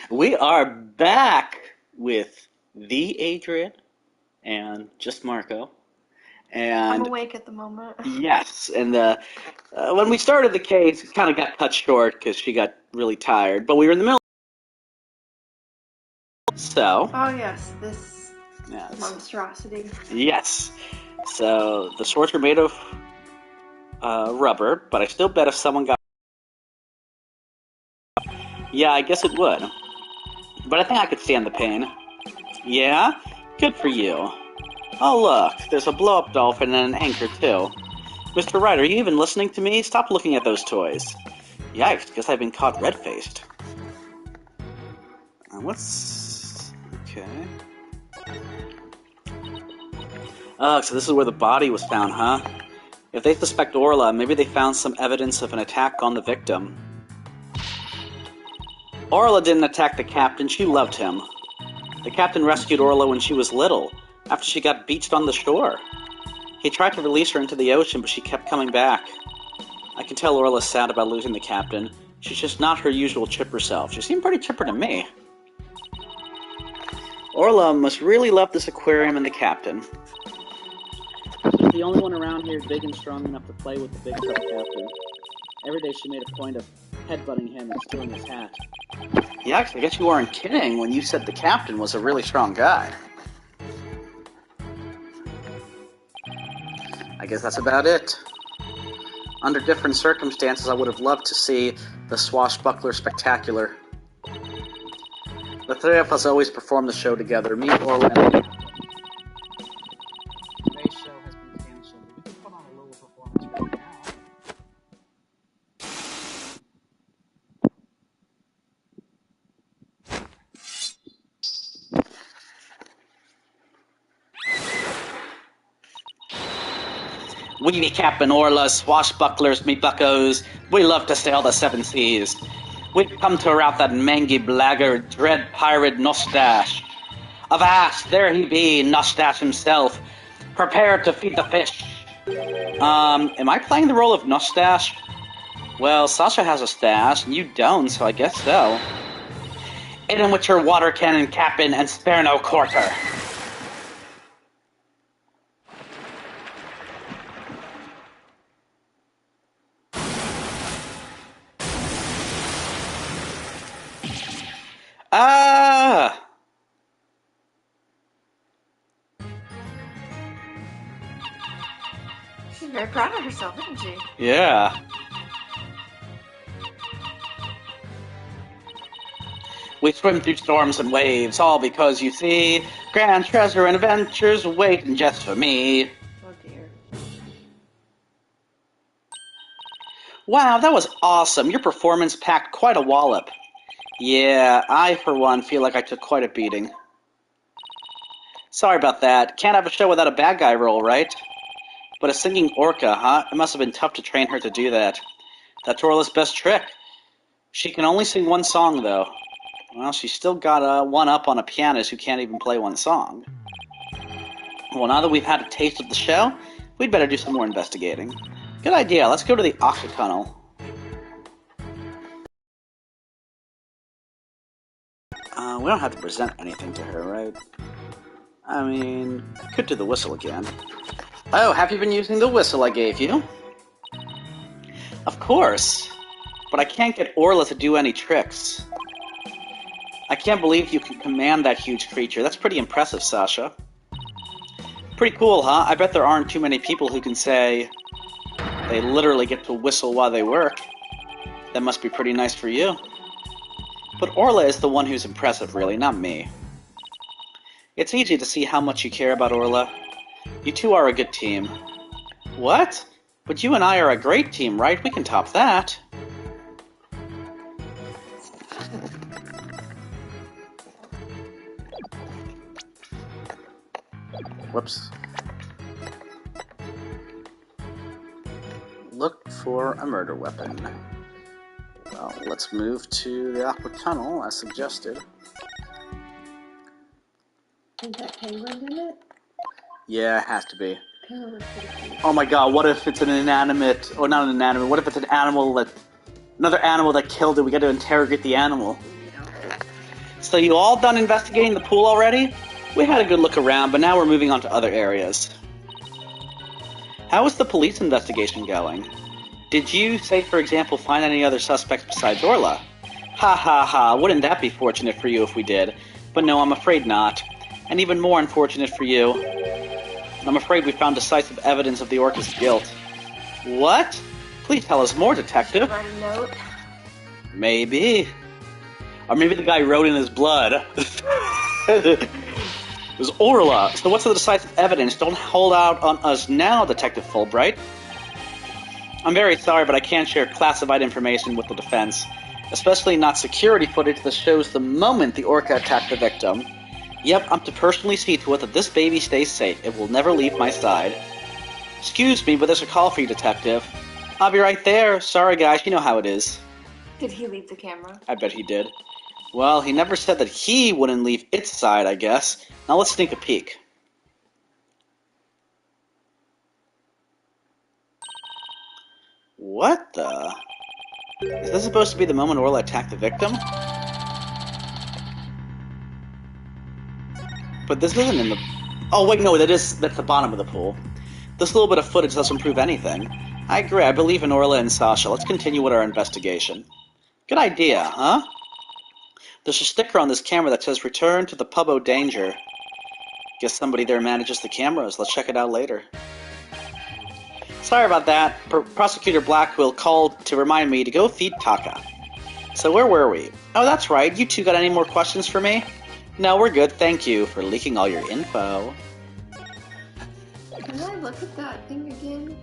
We are back with the Adrian and just Marco. I'm And awake at the moment. yes, and when we started the case, it kind of got cut short because she got really tired. But we were in the middle, so Oh yes, this yes, monstrosity. yes. So the swords were made of rubber, but I still bet if someone got, yeah, I guess it would. But I think I could stand the pain. Yeah, good for you. Oh look, there's a blow-up dolphin and an anchor too. Mr. Wright, are you even listening to me? Stop looking at those toys. Yikes, guess I've been caught red-faced. What's... okay. So this is where the body was found, huh? If they suspect Orla, maybe they found some evidence of an attack on the victim. Orla didn't attack the captain, she loved him. The captain rescued Orla when she was little, after she got beached on the shore. He tried to release her into the ocean, but she kept coming back. I can tell Orla's sad about losing the captain. She's just not her usual chipper self. She seemed pretty chipper to me. Orla must really love this aquarium and the captain. She's the only one around here big and strong enough to play with the big tough captain. Every day she made a point of headbutting him and stealing his hat. Yeah, I guess you weren't kidding when you said the captain was a really strong guy. I guess that's about it. Under different circumstances, I would have loved to see the Swashbuckler Spectacular. The three of us always perform the show together, me, Orla, and... Today's show has been canceled. We could put on a little performance right now. We be Captain Orla, swashbucklers, me buckos. We love to sail the seven seas. We've come to rout that mangy blackguard, dread pirate Nostache. Avast, there he be, Nostache himself, prepared to feed the fish. Am I playing the role of Nostache? Well, Sasha has a stash, and you don't, so I guess so. In with your water cannon, Captain, and spare no quarter. Ah! She's very proud of herself, isn't she? Yeah. We swim through storms and waves, all because, you see, grand treasure and adventures waiting just for me. Oh dear. Wow, that was awesome. Your performance packed quite a wallop. Yeah, I, for one, feel like I took quite a beating. Sorry about that. Can't have a show without a bad guy role, right? But a singing orca, huh? It must have been tough to train her to do that. That's Orla's best trick. She can only sing one song, though. Well, she's still got one up on a pianist who can't even play one song. Well, now that we've had a taste of the show, we'd better do some more investigating. Good idea. Let's go to the Octotunnel. We don't have to present anything to her, right? I mean, could do the whistle again. Oh, have you been using the whistle I gave you? Of course. But I can't get Orla to do any tricks. I can't believe you can command that huge creature. That's pretty impressive, Sasha. Pretty cool, huh? I bet there aren't too many people who can say they literally get to whistle while they work. That must be pretty nice for you. But Orla is the one who's impressive, really, not me. It's easy to see how much you care about Orla. You two are a good team. What? But you and I are a great team, right? We can top that. Whoops. Look for a murder weapon. Well, let's move to the Aqua Tunnel, as suggested. Is that penguin in it? Yeah, it has to be. Penguin was pretty cute. Oh my god, what if it's an inanimate... or not an inanimate, what if it's an animal that Another animal that killed it. We got to interrogate the animal. No. So you all done investigating the pool already? We had a good look around, but now we're moving on to other areas. How is the police investigation going? Did you, say for example, find any other suspects besides Orla? Ha ha ha, wouldn't that be fortunate for you if we did? But no, I'm afraid not. And even more unfortunate for you, I'm afraid we found decisive evidence of the Orca's guilt. What? Please tell us more, Detective. Write a note. Maybe. Or maybe the guy wrote in his blood. It was Orla. So what's the decisive evidence? Don't hold out on us now, Detective Fulbright. I'm very sorry, but I can't share classified information with the defense. Especially not security footage that shows the moment the Orca attacked the victim. Yep, I'm to personally see to it that this baby stays safe. It will never leave my side. Excuse me, but there's a call for you, Detective. I'll be right there. Sorry, guys, you know how it is. Did he leave the camera? I bet he did. Well, he never said that he wouldn't leave its side, I guess. Now let's sneak a peek. What the? Is this supposed to be the moment Orla attacked the victim? But this isn't in the... Oh, wait, no, that's the bottom of the pool. This little bit of footage doesn't prove anything. I agree, I believe in Orla and Sasha. Let's continue with our investigation. Good idea, huh? There's a sticker on this camera that says, "Return to the Pub O' Danger." Guess somebody there manages the cameras. Let's check it out later. Sorry about that. Prosecutor Blackwell called to remind me to go feed Taka. So where were we? Oh, that's right. You two got any more questions for me? No, we're good. Thank you for leaking all your info. Can I look at that thing again?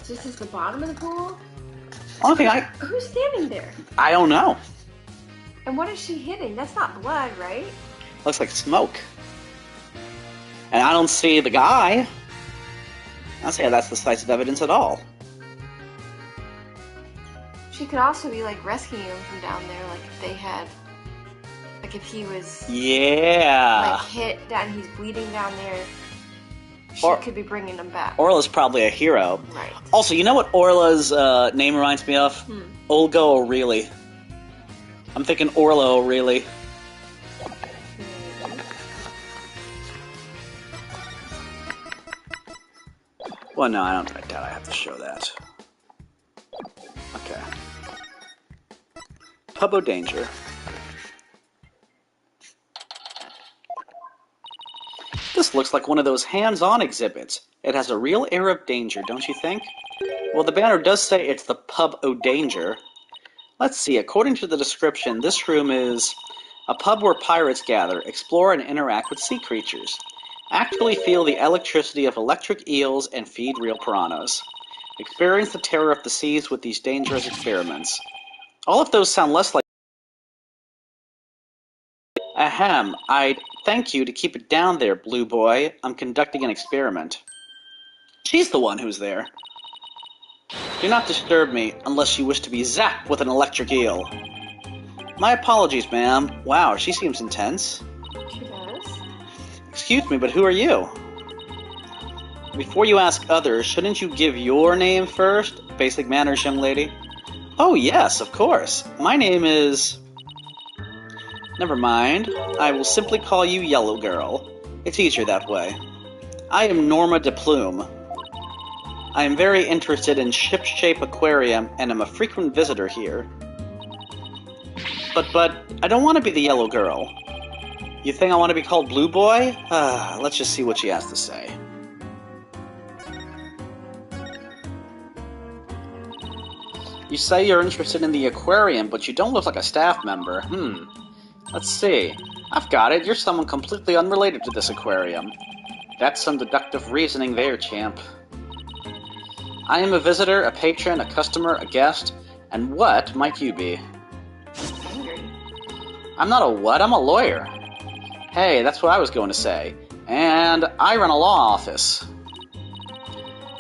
This is the bottom of the pool? Only thing Who's standing there? I don't know. And what is she hitting? That's not blood, right? Looks like smoke. And I don't see the guy. I don't see how that's decisive evidence at all. She could also be like rescuing him from down there, like if they had, like if he was Yeah. like hit down, he's bleeding down there. She could be bringing him back. Orla's probably a hero. Right. Also, you know what Orla's name reminds me of? Olga O'Reilly. I'm thinking Orla O'Reilly. Well, no, I doubt I have to show that. Okay. Pub O' Danger. This looks like one of those hands-on exhibits. It has a real air of danger, don't you think? Well, the banner does say it's the Pub O' Danger. Let's see, according to the description, this room is a pub where pirates gather, explore, and interact with sea creatures. Actually feel the electricity of electric eels and feed real piranhas. Experience the terror of the seas with these dangerous experiments. All of those sound less like... Ahem, I'd thank you to keep it down there, Blue Boy. I'm conducting an experiment. She's the one who's there. Do not disturb me unless you wish to be zapped with an electric eel. My apologies, ma'am. Wow, she seems intense. She does. Excuse me, but who are you? Before you ask others, shouldn't you give your name first? Basic manners, young lady. Oh, yes, of course. My name is... Never mind. I will simply call you Yellow Girl. It's easier that way. I am Norma de Plume. I am very interested in Ship-Shape Aquarium and am a frequent visitor here. But, I don't want to be the Yellow Girl. You think I want to be called Blue Boy? Let's just see what she has to say. You say you're interested in the aquarium, but you don't look like a staff member. Let's see. I've got it. You're someone completely unrelated to this aquarium. That's some deductive reasoning there, champ. I am a visitor, a patron, a customer, a guest, and what might you be? Angry. I'm not a what? I'm a lawyer. Hey, that's what I was going to say. And I run a law office.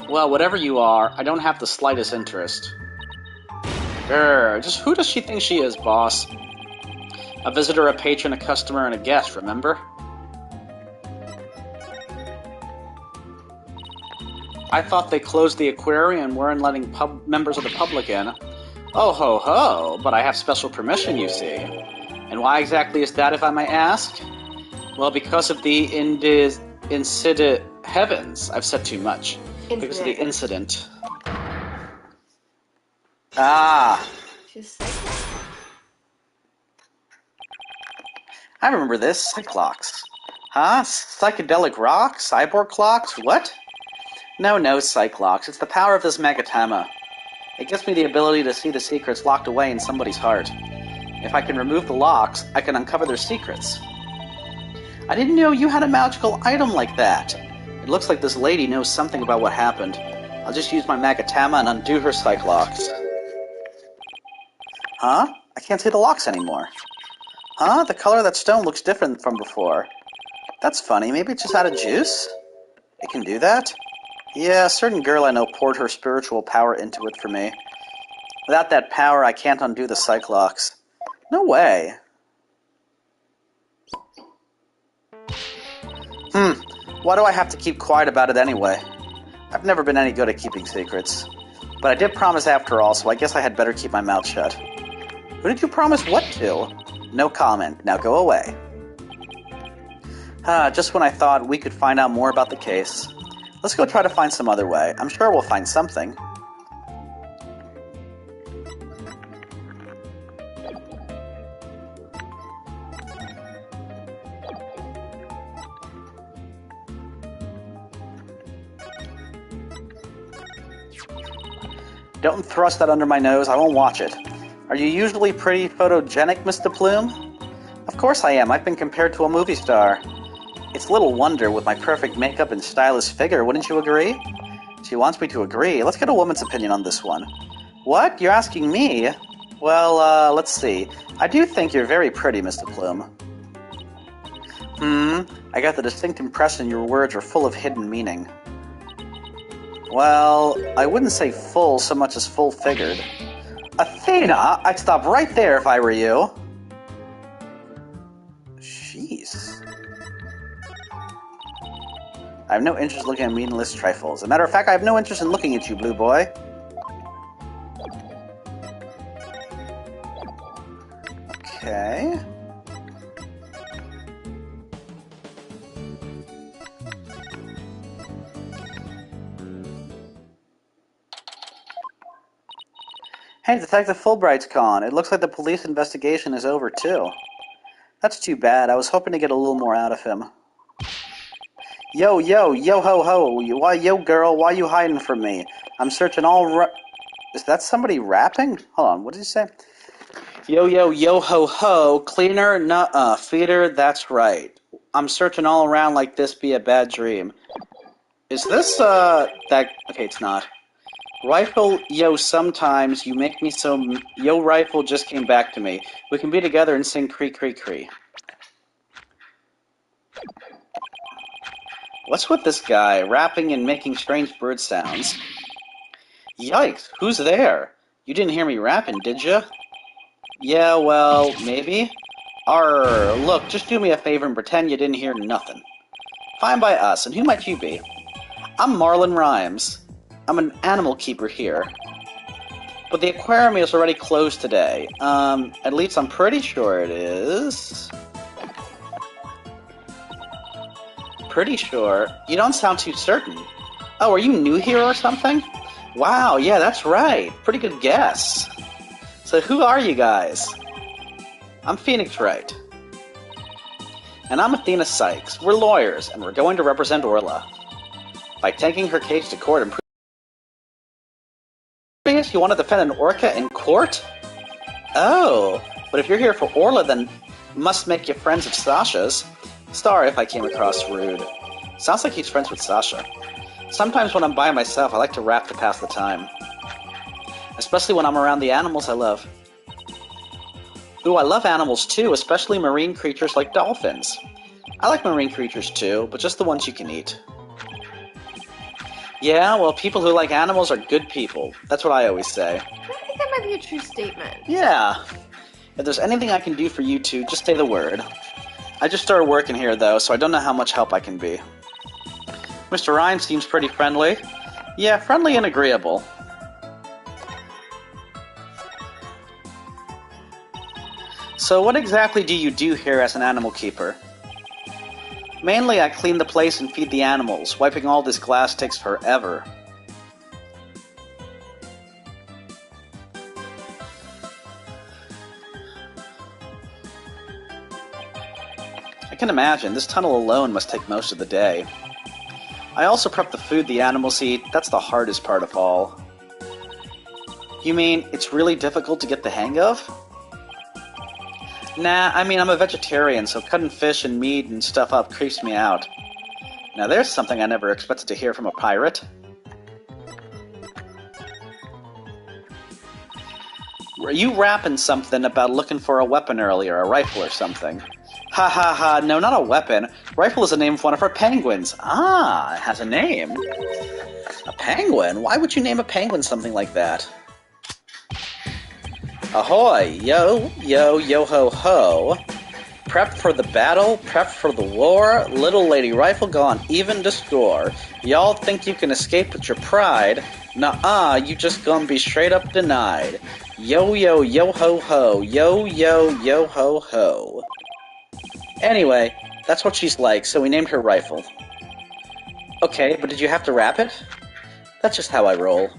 Well, whatever you are, I don't have the slightest interest. Just who does she think she is, boss? A visitor, a patron, a customer, and a guest, remember? I thought they closed the aquarium and weren't letting members of the public in. Oh ho ho, but I have special permission, you see. And why exactly is that, if I may ask? Well, because of the incident... Heavens, I've said too much. Because of the incident. Ah. She's psychic. I remember this. Cyclocks. Huh? Psychedelic rock? Cyborg clocks? What? No, Cyclocks. It's the power of this Magatama. It gives me the ability to see the secrets locked away in somebody's heart. If I can remove the locks, I can uncover their secrets. I didn't know you had a magical item like that. It looks like this lady knows something about what happened. I'll just use my Magatama and undo her Cyclocks. Huh? I can't see the locks anymore. Huh? The color of that stone looks different from before. That's funny. Maybe it's just out of juice? It can do that? Yeah, a certain girl I know poured her spiritual power into it for me. Without that power, I can't undo the Cyclocks. No way. Why do I have to keep quiet about it anyway? I've never been any good at keeping secrets. But I did promise after all, so I guess I had better keep my mouth shut. Who did you promise what to? No comment. Now go away. Just when I thought we could find out more about the case. Let's go try to find some other way. I'm sure we'll find something. Don't thrust that under my nose, I won't watch it. Are you usually pretty photogenic, Mr. Plume? Of course I am, I've been compared to a movie star. It's little wonder with my perfect makeup and stylish figure, wouldn't you agree? She wants me to agree. Let's get a woman's opinion on this one. What? You're asking me? Well, let's see. I do think you're very pretty, Mr. Plume. I got the distinct impression your words are full of hidden meaning. Well, I wouldn't say full so much as full-figured. Athena, I'd stop right there if I were you. Jeez. I have no interest in looking at meaningless trifles. As a matter of fact, I have no interest in looking at you, blue boy. Okay. Hey, Detective Fulbright's gone. It looks like the police investigation is over, too. That's too bad. I was hoping to get a little more out of him. Yo, ho, ho. Why, yo, girl, why you hiding from me? I'm searching all Is that somebody rapping? Hold on, what did he say? Yo, ho, ho. Cleaner, nuh-uh. Feeder, that's right. I'm searching all around like this be a bad dream. Is this, that... Okay, it's not. Rifle, yo, sometimes you make me so... Yo, rifle just came back to me. We can be together and sing cree cree cree. What's with this guy, rapping and making strange bird sounds? Yikes, who's there? You didn't hear me rapping, did ya? Yeah, well, maybe. Arr, look, just do me a favor and pretend you didn't hear nothing. Fine by us, and who might you be? I'm Marlon Rhymes. I'm an animal keeper here. But the aquarium is already closed today. At least I'm pretty sure it is. Pretty sure? You don't sound too certain. Oh, are you new here or something? Wow, yeah, that's right. Pretty good guess. So who are you guys? I'm Phoenix Wright. And I'm Athena Sykes. We're lawyers, and we're going to represent Orla. By taking her case to court and you want to defend an orca in court? Oh, but if you're here for Orla, then must make you friends of Sasha's. Sorry if I came across rude. Sounds like he's friends with Sasha. Sometimes when I'm by myself, I like to rap to pass the time. Especially when I'm around the animals I love. Ooh, I love animals too, especially marine creatures like dolphins. I like marine creatures too, but just the ones you can eat. Yeah, well, people who like animals are good people. That's what I always say. I think that might be a true statement. Yeah. If there's anything I can do for you two, just say the word. I just started working here, though, so I don't know how much help I can be. Mr. Rhymes seems pretty friendly. Yeah, friendly and agreeable. So what exactly do you do here as an animal keeper? Mainly I clean the place and feed the animals. Wiping all this glass takes forever. I can imagine, this tunnel alone must take most of the day. I also prep the food the animals eat. That's the hardest part of all. You mean, it's really difficult to get the hang of? Nah, I mean, I'm a vegetarian, so cutting fish and meat and stuff up creeps me out. Now there's something I never expected to hear from a pirate. Were you rapping something about looking for a weapon earlier, a rifle or something? Ha ha ha, no, not a weapon. Rifle is the name of one of our penguins. Ah, it has a name. A penguin? Why would you name a penguin something like that? Ahoy! Yo, yo, yo ho ho. Prep for the battle, prep for the war, little lady rifle gone even to score. Y'all think you can escape with your pride? Nuh-uh, you just gonna be straight up denied. Yo, yo, yo ho ho, yo, yo, yo ho ho. Anyway, that's what she's like, so we named her Rifle. Okay, but did you have to wrap it? That's just how I roll.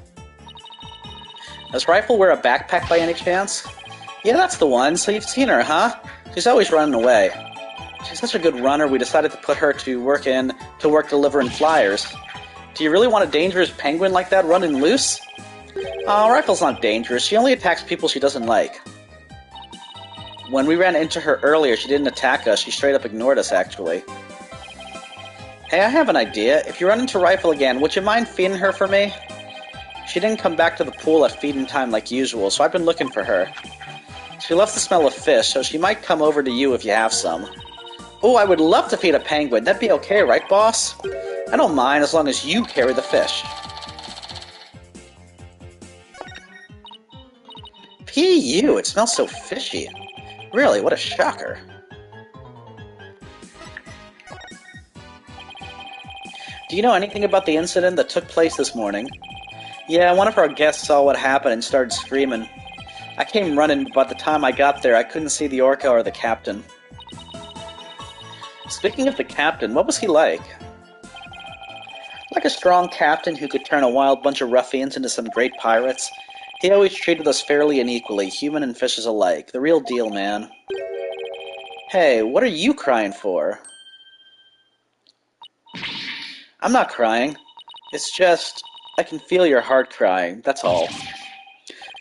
Does Rifle wear a backpack by any chance? Yeah, that's the one, so you've seen her, huh? She's always running away. She's such a good runner, we decided to put her to work delivering flyers. Do you really want a dangerous penguin like that running loose? Rifle's not dangerous, she only attacks people she doesn't like. When we ran into her earlier, she didn't attack us, she straight up ignored us, actually. Hey, I have an idea. If you run into Rifle again, would you mind feeding her for me? She didn't come back to the pool at feeding time like usual, so I've been looking for her. She loves the smell of fish, so she might come over to you if you have some. Oh, I would love to feed a penguin. That'd be okay, right, boss? I don't mind as long as you carry the fish. P.U., it smells so fishy. Really, what a shocker. Do you know anything about the incident that took place this morning? Yeah, one of our guests saw what happened and started screaming. I came running, but by the time I got there, I couldn't see the orca or the captain. Speaking of the captain, what was he like? Like a strong captain who could turn a wild bunch of ruffians into some great pirates. He always treated us fairly and equally, human and fishes alike. The real deal, man. Hey, what are you crying for? I'm not crying. It's just, I can feel your heart crying, that's all.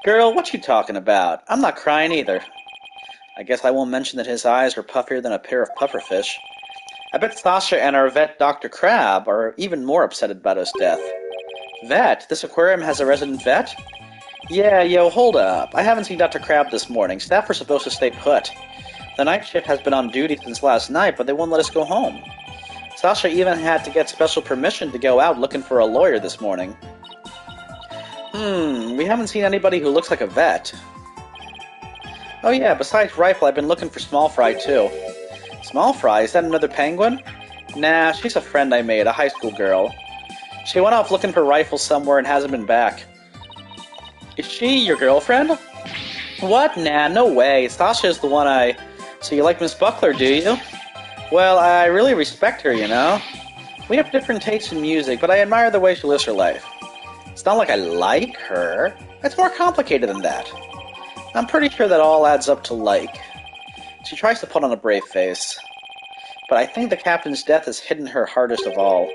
Girl, what you talking about? I'm not crying either. I guess I won't mention that his eyes were puffier than a pair of pufferfish. I bet Sasha and our vet, Dr. Crab, are even more upset about his death. Vet? This aquarium has a resident vet? Yeah, yo, hold up. I haven't seen Dr. Crab this morning. Staff are supposed to stay put. The night shift has been on duty since last night, but they won't let us go home. Sasha even had to get special permission to go out looking for a lawyer this morning. We haven't seen anybody who looks like a vet. Oh yeah, besides Rifle, I've been looking for Small Fry too. Small Fry? Is that another penguin? Nah, she's a friend I made, a high school girl. She went off looking for Rifle somewhere and hasn't been back. Is she your girlfriend? What? Nah, no way. Sasha is the one So you like Miss Buckler, do you? Well, I really respect her, you know? We have different tastes in music, but I admire the way she lives her life. It's not like I like her. It's more complicated than that. I'm pretty sure that all adds up to like. She tries to put on a brave face. But I think the captain's death has hidden her hardest of all.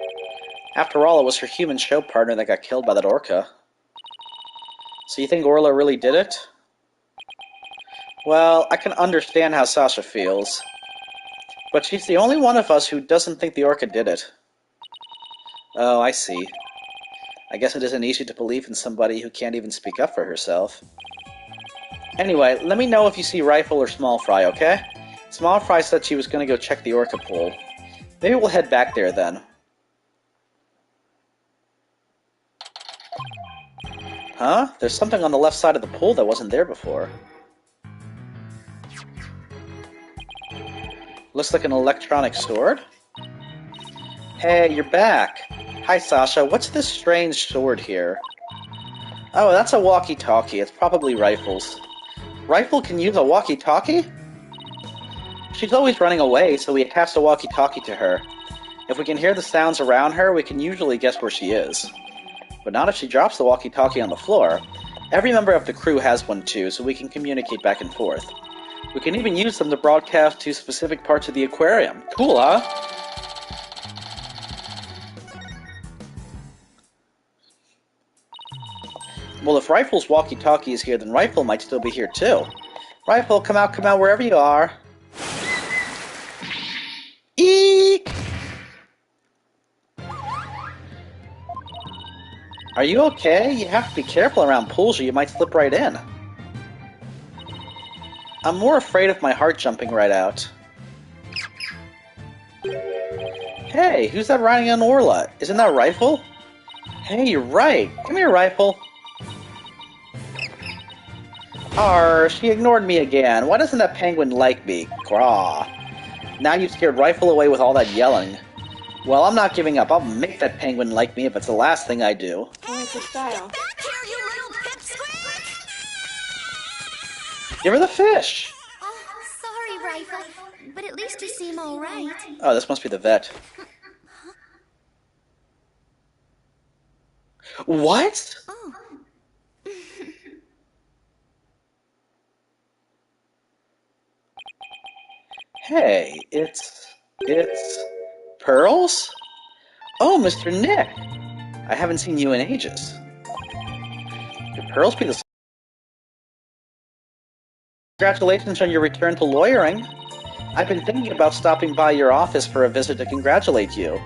After all, it was her human show partner that got killed by that orca. So you think Orla really did it? Well, I can understand how Sasha feels. But she's the only one of us who doesn't think the orca did it. Oh, I see. I guess it isn't easy to believe in somebody who can't even speak up for herself. Anyway, let me know if you see Rifle or Small Fry, okay? Small Fry said she was going to go check the orca pool. Maybe we'll head back there then. Huh? There's something on the left side of the pool that wasn't there before. Looks like an electronic sword? Hey, you're back. Hi, Sasha. What's this strange sword here? Oh, that's a walkie-talkie. It's probably Rifle's. Rifle can use a walkie-talkie? She's always running away, so we attach the walkie-talkie to her. If we can hear the sounds around her, we can usually guess where she is. But not if she drops the walkie-talkie on the floor. Every member of the crew has one too, so we can communicate back and forth. We can even use them to broadcast to specific parts of the aquarium. Cool, huh? Well, if Rifle's walkie-talkie is here, then Rifle might still be here too. Rifle, come out, wherever you are. Eek! Are you okay? You have to be careful around pools or you might slip right in. I'm more afraid of my heart jumping right out. Hey, who's that riding on Orla? Isn't that Rifle? Hey, you're right. Come here, Rifle. Arr, she ignored me again. Why doesn't that penguin like me? Graw. Now you've scared Rifle away with all that yelling. Well, I'm not giving up. I'll make that penguin like me if it's the last thing I do. Oh, it's a style. Get back here, you little pipsqueak! Give her the fish! Oh, sorry, Rifle, but at least you seem all right. Oh, this must be the vet. What? Oh. Hey, it's Pearls? Oh, Mr. Nick! I haven't seen you in ages. Could Pearls be the... Congratulations on your return to lawyering. I've been thinking about stopping by your office for a visit to congratulate you.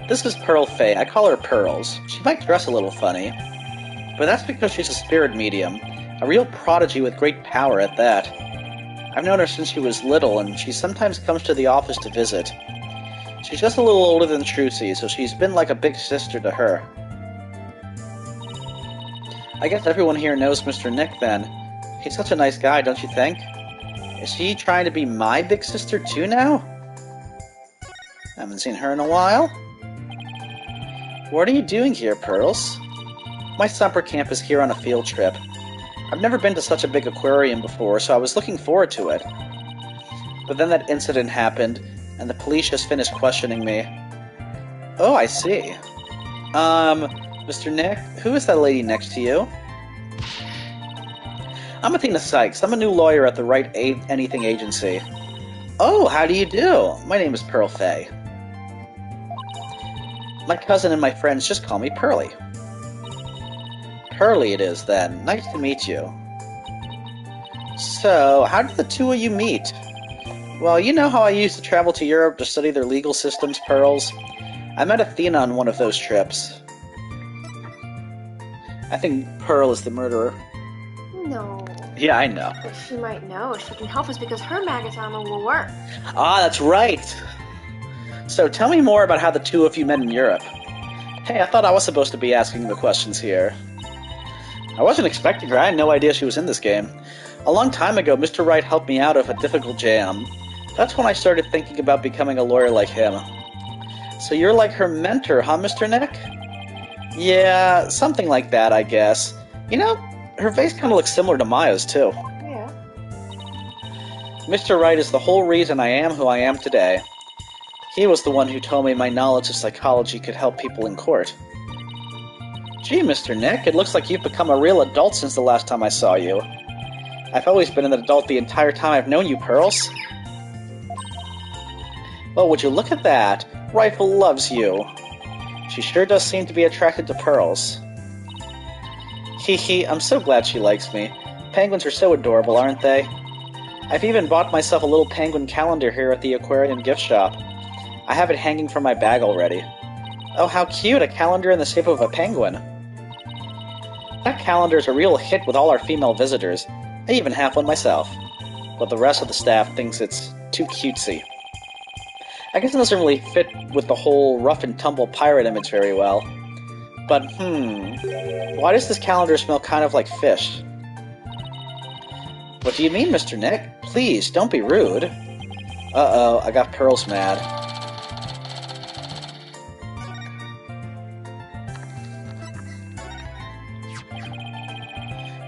This is Pearl Fay. I call her Pearls. She might dress a little funny, but that's because she's a spirit medium, a real prodigy with great power at that. I've known her since she was little, and she sometimes comes to the office to visit. She's just a little older than Trucy, so she's been like a big sister to her. I guess everyone here knows Mr. Nick, then. He's such a nice guy, don't you think? Is she trying to be my big sister too now? Haven't seen her in a while. What are you doing here, Pearls? My summer camp is here on a field trip. I've never been to such a big aquarium before, so I was looking forward to it. But then that incident happened, and the police just finished questioning me. Oh, I see. Mr. Nick, who is that lady next to you? I'm Athena Sykes. I'm a new lawyer at the Right Anything Agency. Oh, how do you do? My name is Pearl Fay. My cousin and my friends just call me Pearly. Pearly it is, then. Nice to meet you. So, how did the two of you meet? Well, you know how I used to travel to Europe to study their legal systems, Pearls? I met Athena on one of those trips. I think Pearl is the murderer. No. Yeah, I know. But she might know. She can help us because her maggot armor will work. Ah, that's right! So, tell me more about how the two of you met in Europe. Hey, I thought I was supposed to be asking the questions here. I wasn't expecting her. I had no idea she was in this game. A long time ago, Mr. Wright helped me out of a difficult jam. That's when I started thinking about becoming a lawyer like him. So you're like her mentor, huh, Mr. Nick? Yeah, something like that, I guess. You know, her face kind of looks similar to Maya's, too. Yeah. Mr. Wright is the whole reason I am who I am today. He was the one who told me my knowledge of psychology could help people in court. Gee, Mr. Nick, it looks like you've become a real adult since the last time I saw you. I've always been an adult the entire time I've known you, Pearls. Well, would you look at that? Rifle loves you. She sure does seem to be attracted to Pearls. Hee hee, I'm so glad she likes me. Penguins are so adorable, aren't they? I've even bought myself a little penguin calendar here at the aquarium gift shop. I have it hanging from my bag already. Oh, how cute, a calendar in the shape of a penguin. That calendar is a real hit with all our female visitors. I even have one myself. But the rest of the staff thinks it's too cutesy. I guess it doesn't really fit with the whole rough and tumble pirate image very well. But, why does this calendar smell kind of like fish? What do you mean, Mr. Nick? Please, don't be rude. Uh-oh, I got Pearls mad.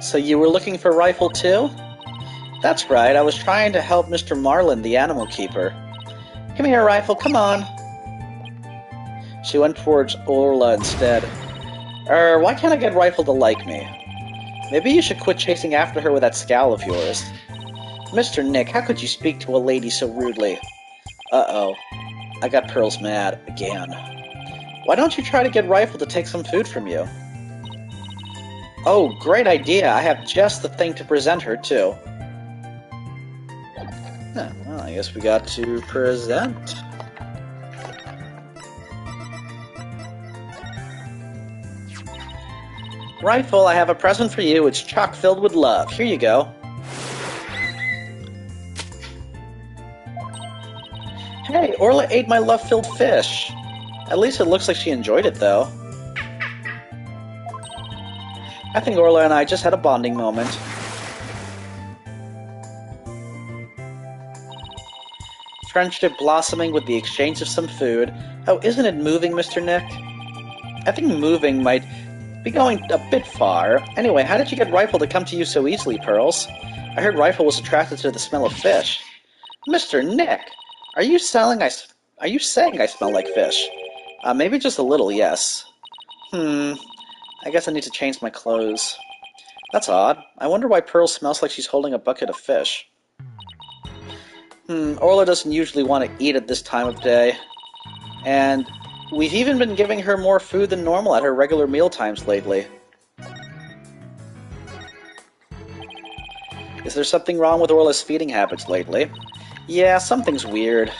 So you were looking for Rifle too? That's right, I was trying to help Mr. Marlin, the animal keeper. Come here, Rifle, come on. She went towards Orla instead. Why can't I get Rifle to like me? Maybe you should quit chasing after her with that scowl of yours. Mr. Nick, how could you speak to a lady so rudely? Uh-oh. I got Pearls mad again. Why don't you try to get Rifle to take some food from you? Oh, great idea. I have just the thing to present her, too. Well, I guess we got to present. Rifle, I have a present for you. It's chock filled with love. Here you go. Hey, Orla ate my love-filled fish. At least it looks like she enjoyed it, though. I think Orla and I just had a bonding moment. Friendship blossoming with the exchange of some food. Oh, isn't it moving, Mr. Nick? I think moving might be going a bit far. Anyway, how did you get Rifle to come to you so easily, Pearls? I heard Rifle was attracted to the smell of fish. Mr. Nick, are you saying I smell like fish? Maybe just a little, yes. I guess I need to change my clothes. That's odd. I wonder why Pearl smells like she's holding a bucket of fish. Orla doesn't usually want to eat at this time of day. And we've even been giving her more food than normal at her regular meal times lately. Is there something wrong with Orla's feeding habits lately? Yeah, something's weird.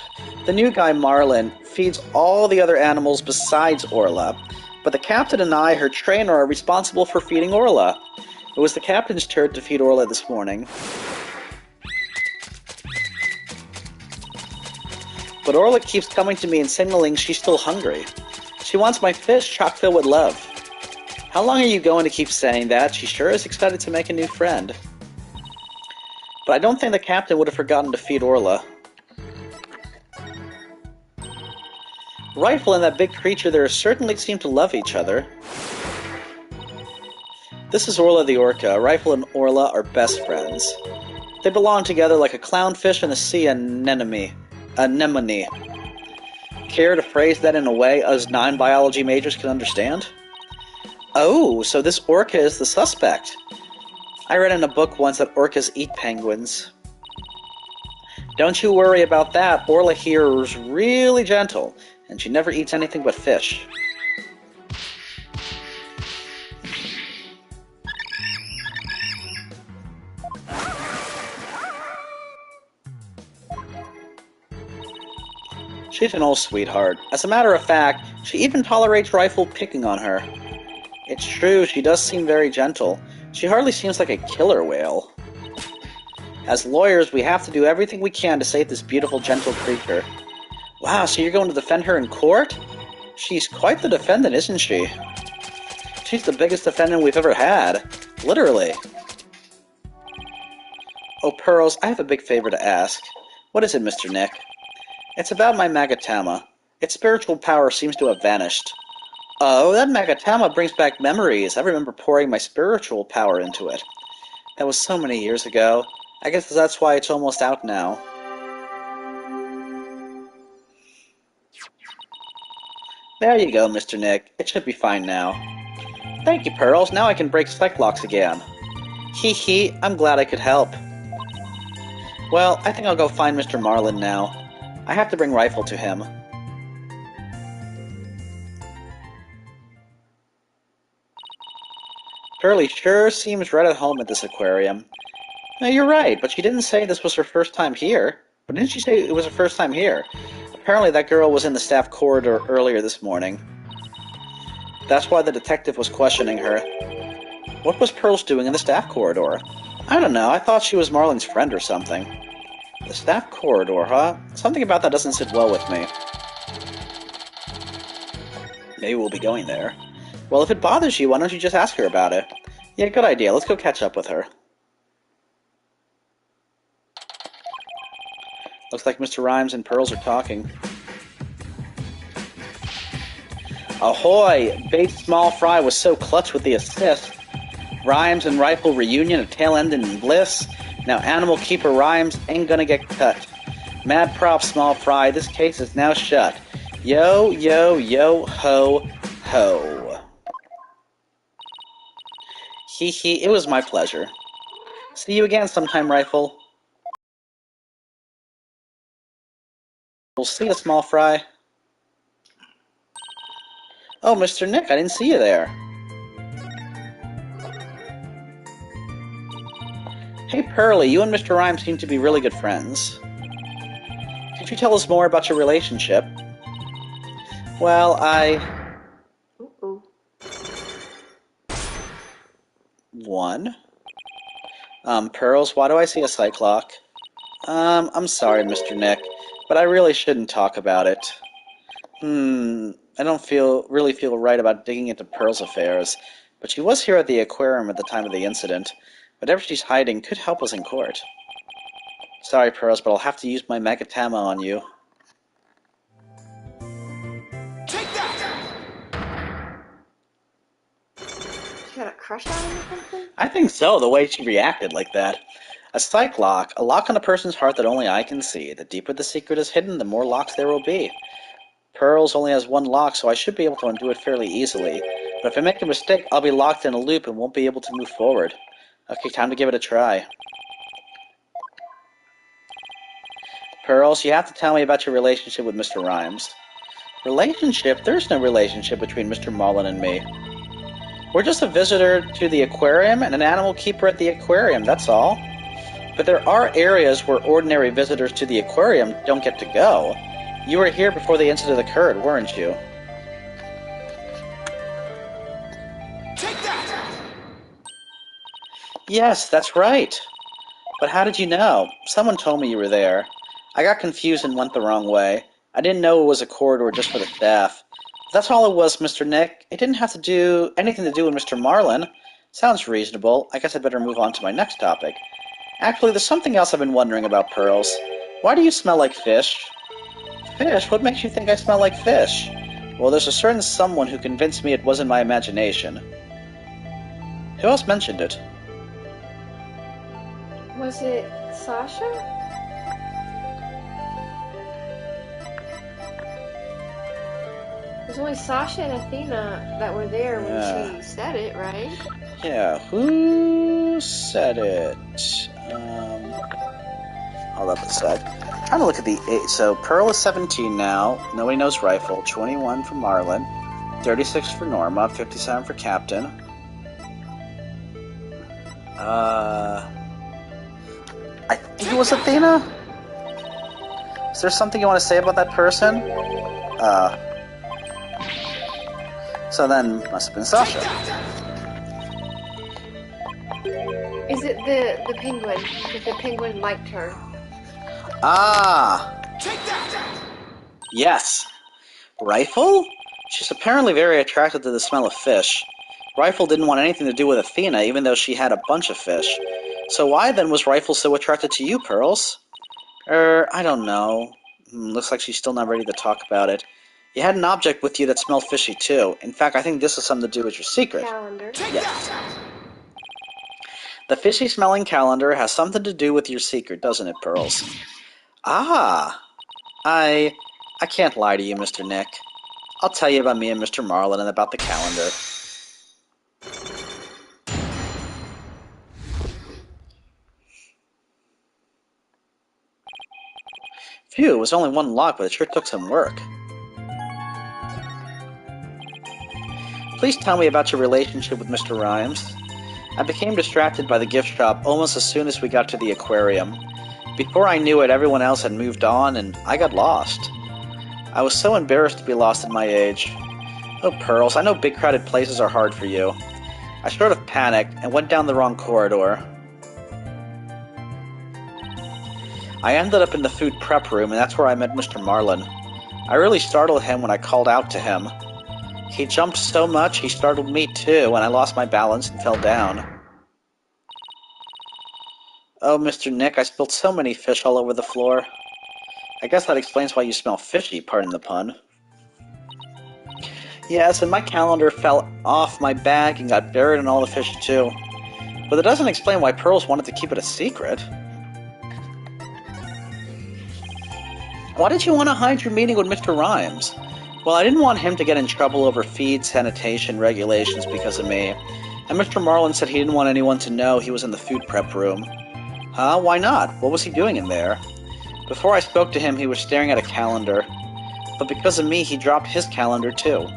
The new guy, Marlin, feeds all the other animals besides Orla, but the captain and I, her trainer, are responsible for feeding Orla. It was the captain's turn to feed Orla this morning. But Orla keeps coming to me and signaling she's still hungry. She wants my fish chock filled with love. How long are you going to keep saying that? She sure is excited to make a new friend. But I don't think the captain would have forgotten to feed Orla. Rifle and that big creature there certainly seem to love each other. This is Orla the orca. Rifle and Orla are best friends. They belong together like a clownfish and a sea anemone. Care to phrase that in a way us non-biology majors can understand? Oh, so this orca is the suspect. I read in a book once that orcas eat penguins. Don't you worry about that. Orla here is really gentle, and she never eats anything but fish. She's an old sweetheart. As a matter of fact, she even tolerates Rifle picking on her. It's true, she does seem very gentle. She hardly seems like a killer whale. As lawyers, we have to do everything we can to save this beautiful, gentle creature. Wow, so you're going to defend her in court? She's quite the defendant, isn't she? She's the biggest defendant we've ever had. Literally. Oh, Pearls, I have a big favor to ask. What is it, Mr. Nick? It's about my Magatama. Its spiritual power seems to have vanished. Oh, that Magatama brings back memories. I remember pouring my spiritual power into it. That was so many years ago. I guess that's why it's almost out now. There you go, Mr. Nick. It should be fine now. Thank you, Pearls. Now I can break psych locks again. Hee hee, I'm glad I could help. Well, I think I'll go find Mr. Marlin now. I have to bring Rifle to him. Pearlie sure seems right at home at this aquarium. No, you're right, but she didn't say this was her first time here. But didn't she say it was her first time here? Apparently that girl was in the staff corridor earlier this morning. That's why the detective was questioning her. What was Pearls doing in the staff corridor? I don't know, I thought she was Marlin's friend or something. The staff corridor, huh? Something about that doesn't sit well with me. Maybe we'll be going there. Well, if it bothers you, why don't you just ask her about it? Yeah, good idea. Let's go catch up with her. Looks like Mr. Rhymes and Pearls are talking. Ahoy! Bates Small Fry was so clutch with the assist. Rhymes and Rifle reunion, a tail ending in bliss. Now Animal Keeper Rhymes ain't gonna get cut. Mad props, small fry, this case is now shut. Yo, yo, yo, ho, ho. Hee hee, it was my pleasure. See you again sometime, Rifle. We'll see you, small fry. Oh, Mr. Nick, I didn't see you there. Hey, Pearly, you and Mr. Rhymes seem to be really good friends. Could you tell us more about your relationship? Well, Ooh. One. Pearls, why do I see a Cyclock? I'm sorry, Mr. Nick, but I really shouldn't talk about it. I don't really feel right about digging into Pearl's affairs, but she was here at the aquarium at the time of the incident. Whatever she's hiding could help us in court. Sorry, Pearls, but I'll have to use my Magatama on you. Take that! She got a crush on him or something? I think so, the way she reacted like that. A Cyclock, a lock on a person's heart that only I can see. The deeper the secret is hidden, the more locks there will be. Pearls only has one lock, so I should be able to undo it fairly easily. But if I make a mistake, I'll be locked in a loop and won't be able to move forward. Okay, time to give it a try. Pearls, you have to tell me about your relationship with Mr. Rhymes. Relationship? There's no relationship between Mr. Marlin and me. We're just a visitor to the aquarium and an animal keeper at the aquarium, that's all. But there are areas where ordinary visitors to the aquarium don't get to go. You were here before the incident occurred, weren't you? Take that! Yes, that's right. But how did you know? Someone told me you were there. I got confused and went the wrong way. I didn't know it was a corridor just for the staff. That's all it was, Mr. Nick. It didn't have to do anything to do with Mr. Marlin. Sounds reasonable. I guess I'd better move on to my next topic. Actually, there's something else I've been wondering about, Pearls. Why do you smell like fish? Fish? What makes you think I smell like fish? Well, there's a certain someone who convinced me it wasn't my imagination. Who else mentioned it? Was it Sasha? There's only Sasha and Athena that were there when she said it, right? Yeah, who said it? Hold up a sec. I'm trying to look at the 8. So, Pearl is 17 now. Nobody knows Rifle. 21 for Marlin. 36 for Norma. 57 for Captain. I think it was Athena? Is there something you want to say about that person? So then, must have been Sasha. Is it the penguin? Because the penguin liked her. Ah! Yes. Rifle? She's apparently very attracted to the smell of fish. Rifle didn't want anything to do with Athena, even though she had a bunch of fish. So why then was Rifle so attracted to you, Pearls? I don't know. Looks like she's still not ready to talk about it. You had an object with you that smelled fishy, too. In fact, I think this has something to do with your secret. Calendar. Yes. The fishy-smelling calendar has something to do with your secret, doesn't it, Pearls? Ah! I can't lie to you, Mr. Nick. I'll tell you about me and Mr. Marlin and about the calendar. Phew, it was only one lock, but it sure took some work. Please tell me about your relationship with Mr. Rhymes. I became distracted by the gift shop almost as soon as we got to the aquarium. Before I knew it, everyone else had moved on, and I got lost. I was so embarrassed to be lost at my age. Oh, Pearls, I know big crowded places are hard for you. I sort of panicked and went down the wrong corridor. I ended up in the food prep room, and that's where I met Mr. Marlin. I really startled him when I called out to him. He jumped so much, he startled me too, and I lost my balance and fell down. Oh, Mr. Nick, I spilled so many fish all over the floor. I guess that explains why you smell fishy, pardon the pun. Yes, and my calendar fell off my bag and got buried in all the fish too. But it doesn't explain why Pearls wanted to keep it a secret. Why did you want to hide your meeting with Mr. Rhymes? Well, I didn't want him to get in trouble over feed sanitation regulations because of me. And Mr. Marlin said he didn't want anyone to know he was in the food prep room. Huh? Why not? What was he doing in there? Before I spoke to him, he was staring at a calendar. But because of me, he dropped his calendar too.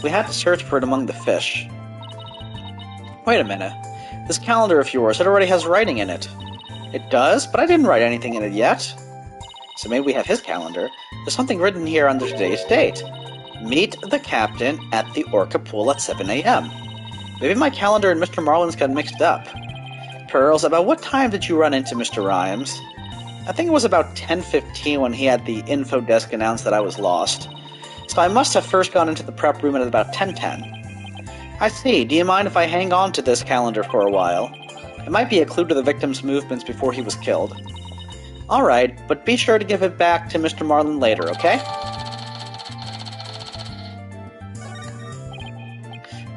We had to search for it among the fish. Wait a minute. This calendar of yours, it already has writing in it. It does? But I didn't write anything in it yet. So maybe we have his calendar. There's something written here under today's date. Meet the captain at the Orca pool at 7 a.m. Maybe my calendar and Mr. Marlin's got mixed up. Pearls, about what time did you run into Mr. Rhymes? I think it was about 10:15 when he had the info desk announce that I was lost. So I must have first gone into the prep room at about 10:10. I see. Do you mind if I hang on to this calendar for a while? It might be a clue to the victim's movements before he was killed. Alright, but be sure to give it back to Mr. Marlin later, okay?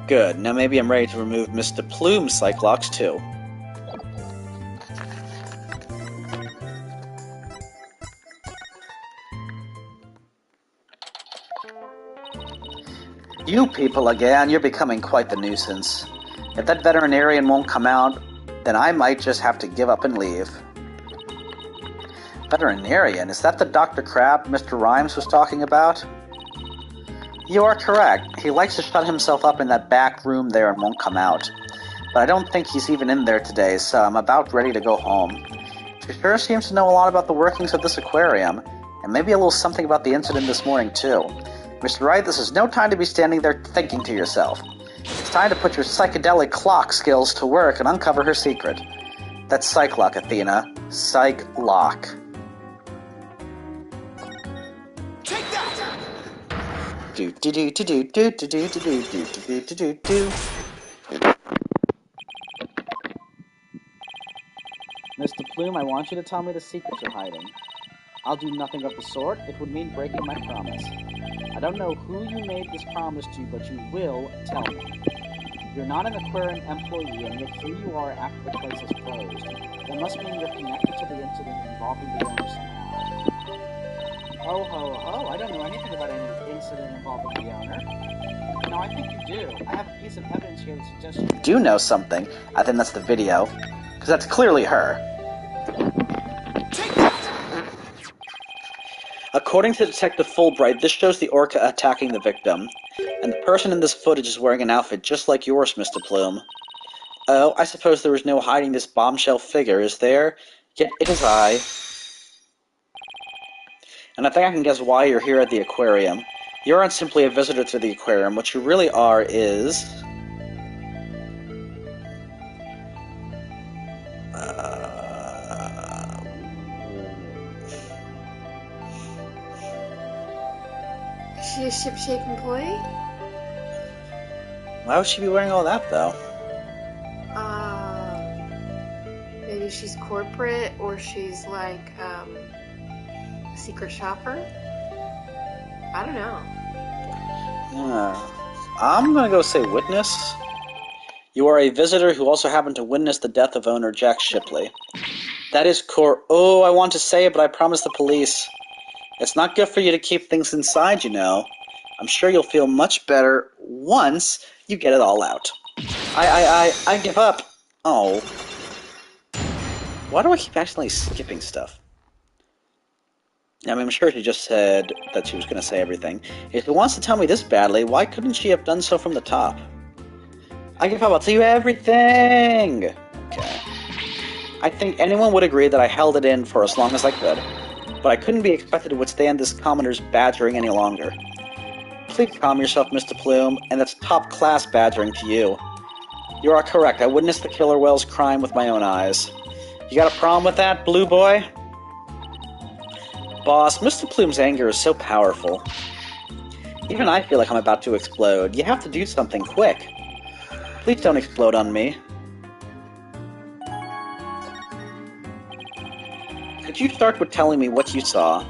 Good, now maybe I'm ready to remove Mr. Plume's Cyclops too. You people again, you're becoming quite the nuisance. If that veterinarian won't come out, then I might just have to give up and leave. Veterinarian? Is that the Dr. Crab Mr. Rhymes was talking about? You are correct. He likes to shut himself up in that back room there and won't come out. But I don't think he's even in there today, so I'm about ready to go home. She sure seems to know a lot about the workings of this aquarium, and maybe a little something about the incident this morning, too. Mr. Wright, this is no time to be standing there thinking to yourself. It's time to put your psychedelic clock skills to work and uncover her secret. That's Psych Lock, Athena. Psych Lock. Do do do do do do do do do do do do do do. Mr. Plume, I want you to tell me the secrets you're hiding. I'll do nothing of the sort. It would mean breaking my promise. I don't know who you made this promise to, but you will tell me. You're not an aquarium employee, and yet here you are after the place is closed. That must mean you're connected to the incident involving the owner somehow. Ho ho ho, I don't know anything about any incident involving the owner. No, I think you do. I have a piece of evidence here that suggests you do know something. I think that's the video. Because that's clearly her. According to Detective Fulbright, this shows the orca attacking the victim. And the person in this footage is wearing an outfit just like yours, Mr. Plume. Oh, I suppose there is no hiding this bombshell figure, is there? Yet it is I. And I think I can guess why you're here at the aquarium. You aren't simply a visitor to the aquarium. What you really are is... Is she a ship-shape employee? Why would she be wearing all that, though? Maybe she's corporate, or she's like, a secret shopper? I don't know. I'm gonna go say witness. You are a visitor who also happened to witness the death of owner Jack Shipley. That is Oh, I want to say it, but I promised the police. It's not good for you to keep things inside, you know. I'm sure you'll feel much better once you get it all out. I give up. Oh. Why do I keep accidentally skipping stuff? I mean, I'm sure she just said that she was going to say everything. If she wants to tell me this badly, why couldn't she have done so from the top? I give up. I'll tell you everything! Okay. I think anyone would agree that I held it in for as long as I could, but I couldn't be expected to withstand this commoner's badgering any longer. Please calm yourself, Mr. Plume, and that's top-class badgering to you. You are correct. I witnessed the killer whale's crime with my own eyes. You got a problem with that, Blue Boy? Boss, Mr. Plume's anger is so powerful. Even I feel like I'm about to explode. You have to do something quick. Please don't explode on me. Could you start with telling me what you saw?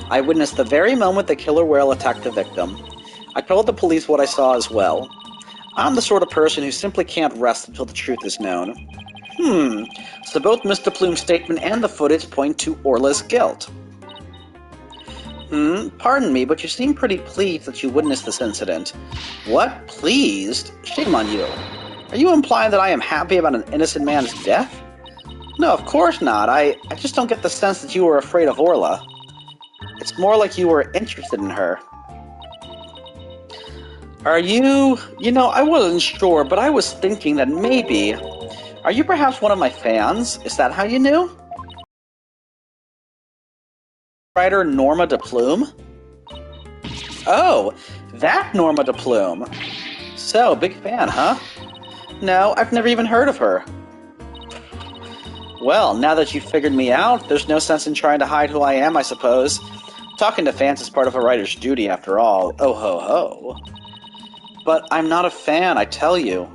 I witnessed the very moment the killer whale attacked the victim. I told the police what I saw as well. I'm the sort of person who simply can't rest until the truth is known. So both Mr. Plume's statement and the footage point to Orla's guilt. Pardon me, but you seem pretty pleased that you witnessed this incident. What? Pleased? Shame on you. Are you implying that I am happy about an innocent man's death? No, of course not. I just don't get the sense that you were afraid of Orla. It's more like you were interested in her. Are you... I wasn't sure, but I was thinking that maybe... Are you perhaps one of my fans? Is that how you knew? Writer Norma de Plume? Oh, that Norma de Plume. So, big fan, huh? No, I've never even heard of her. Well, now that you've figured me out, there's no sense in trying to hide who I am, I suppose. Talking to fans is part of a writer's duty, after all. Oh ho ho. But I'm not a fan, I tell you.